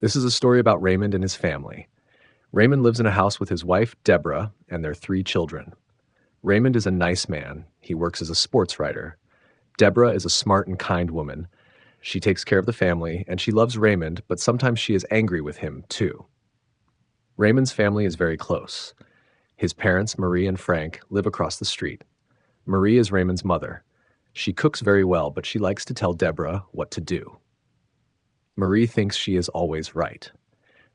This is a story about Raymond and his family. Raymond lives in a house with his wife, Deborah, and their three children. Raymond is a nice man. He works as a sports writer. Deborah is a smart and kind woman. She takes care of the family, and she loves Raymond, but sometimes she is angry with him, too. Raymond's family is very close. His parents, Marie and Frank, live across the street. Marie is Raymond's mother. She cooks very well, but she likes to tell Deborah what to do. Marie thinks she is always right.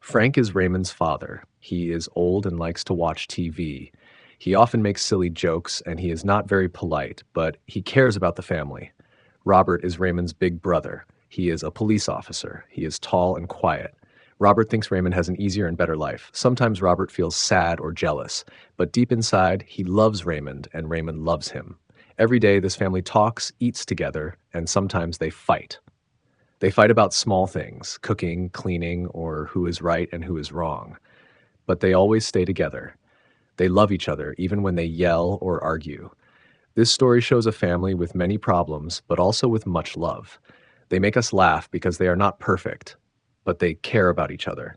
Frank is Raymond's father. He is old and likes to watch TV. He often makes silly jokes, and he is not very polite, but he cares about the family. Robert is Raymond's big brother. He is a police officer. He is tall and quiet. Robert thinks Raymond has an easier and better life. Sometimes Robert feels sad or jealous, but deep inside, he loves Raymond, and Raymond loves him. Every day, this family talks, eats together, and sometimes they fight. They fight about small things, cooking, cleaning, or who is right and who is wrong. But they always stay together. They love each other, even when they yell or argue. This story shows a family with many problems, but also with much love. They make us laugh because they are not perfect, but they care about each other.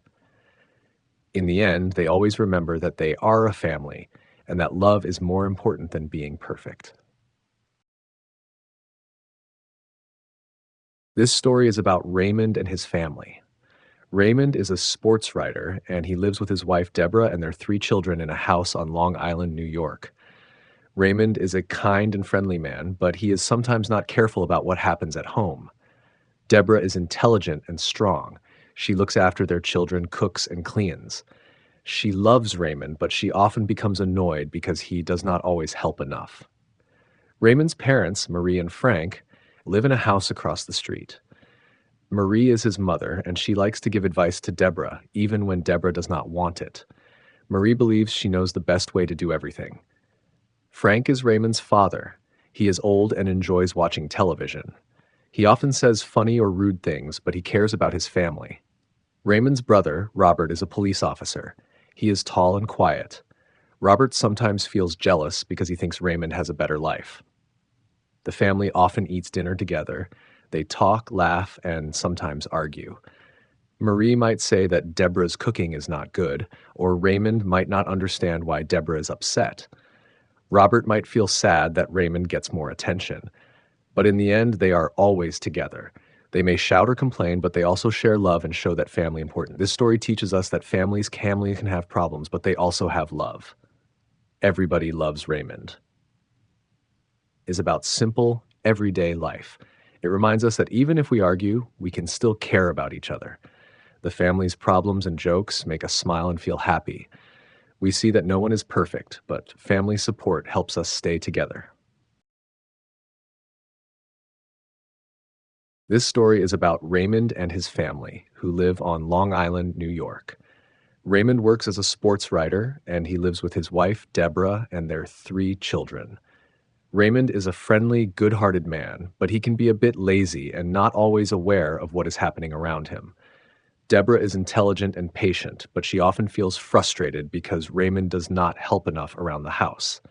In the end, they always remember that they are a family, and that love is more important than being perfect. This story is about Raymond and his family. Raymond is a sports writer, and he lives with his wife Deborah and their three children in a house on Long Island, New York. Raymond is a kind and friendly man, but he is sometimes not careful about what happens at home. Deborah is intelligent and strong. She looks after their children, cooks, and cleans. She loves Raymond, but she often becomes annoyed because he does not always help enough. Raymond's parents, Marie and Frank, live in a house across the street. Marie is his mother, and she likes to give advice to Deborah, even when Deborah does not want it. Marie believes she knows the best way to do everything. Frank is Raymond's father. He is old and enjoys watching television. He often says funny or rude things, but he cares about his family. Raymond's brother, Robert, is a police officer. He is tall and quiet. Robert sometimes feels jealous because he thinks Raymond has a better life. The family often eats dinner together. They talk, laugh, and sometimes argue. Marie might say that Deborah's cooking is not good, or Raymond might not understand why Deborah is upset. Robert might feel sad that Raymond gets more attention. But in the end, they are always together. They may shout or complain, but they also share love and show that family is important. This story teaches us that families can have problems, but they also have love. Everybody Loves Raymond is about simple, everyday life. It reminds us that even if we argue, we can still care about each other. The family's problems and jokes make us smile and feel happy. We see that no one is perfect, but family support helps us stay together. This story is about Raymond and his family, who live on Long Island, New York. Raymond works as a sports writer, and he lives with his wife, Deborah, and their three children. Raymond is a friendly, good-hearted man, but he can be a bit lazy and not always aware of what is happening around him. Deborah is intelligent and patient, but she often feels frustrated because Raymond does not help enough around the house.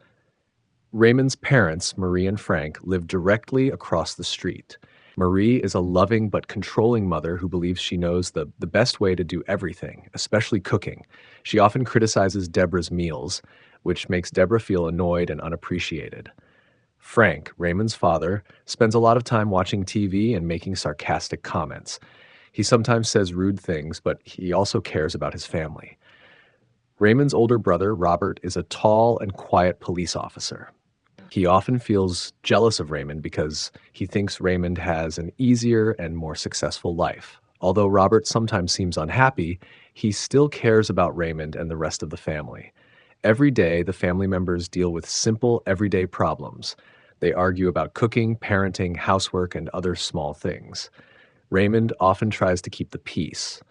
Raymond's parents, Marie and Frank, live directly across the street. Marie is a loving but controlling mother who believes she knows the best way to do everything, especially cooking. She often criticizes Deborah's meals, which makes Deborah feel annoyed and unappreciated. Frank, Raymond's father, spends a lot of time watching TV and making sarcastic comments. He sometimes says rude things, but he also cares about his family. Raymond's older brother, Robert, is a tall and quiet police officer. He often feels jealous of Raymond because he thinks Raymond has an easier and more successful life. Although Robert sometimes seems unhappy, he still cares about Raymond and the rest of the family. Every day, the family members deal with simple, everyday problems. They argue about cooking, parenting, housework, and other small things. Raymond often tries to keep the peace,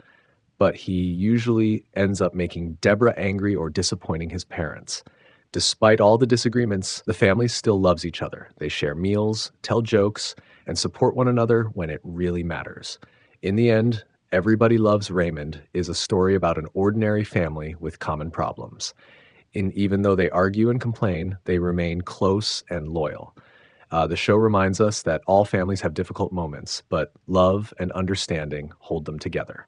but he usually ends up making Deborah angry or disappointing his parents. Despite all the disagreements, the family still loves each other. They share meals, tell jokes, and support one another when it really matters. In the end, Everybody Loves Raymond is a story about an ordinary family with common problems. Even though they argue and complain, they remain close and loyal. The show reminds us that all families have difficult moments, but love and understanding hold them together.